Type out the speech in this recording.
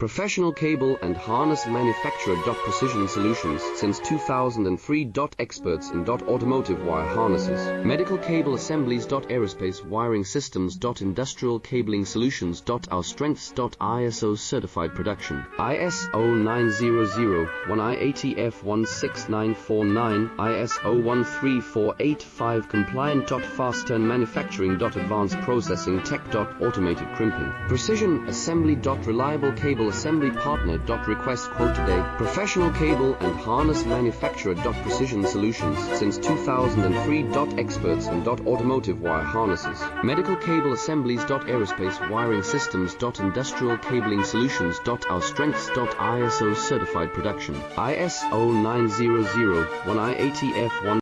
Professional cable and harness manufacturer. Precision Solutions since 2003. Experts in automotive wire harnesses, medical cable assemblies. Aerospace wiring systems. Industrial cabling solutions. Our strengths. ISO certified production. ISO 9001 IATF 16949 ISO 13485 compliant. Fast turn manufacturing. Advanced processing tech. Automated crimping. Precision assembly. Reliable cable assembly partner. Request quote today. Professional cable and harness manufacturer. Precision Solutions since 2003. Experts in automotive wire harnesses, medical cable assemblies. Aerospace wiring systems. Industrial cabling solutions. Our strengths. ISO certified production. ISO 9001 IATF 1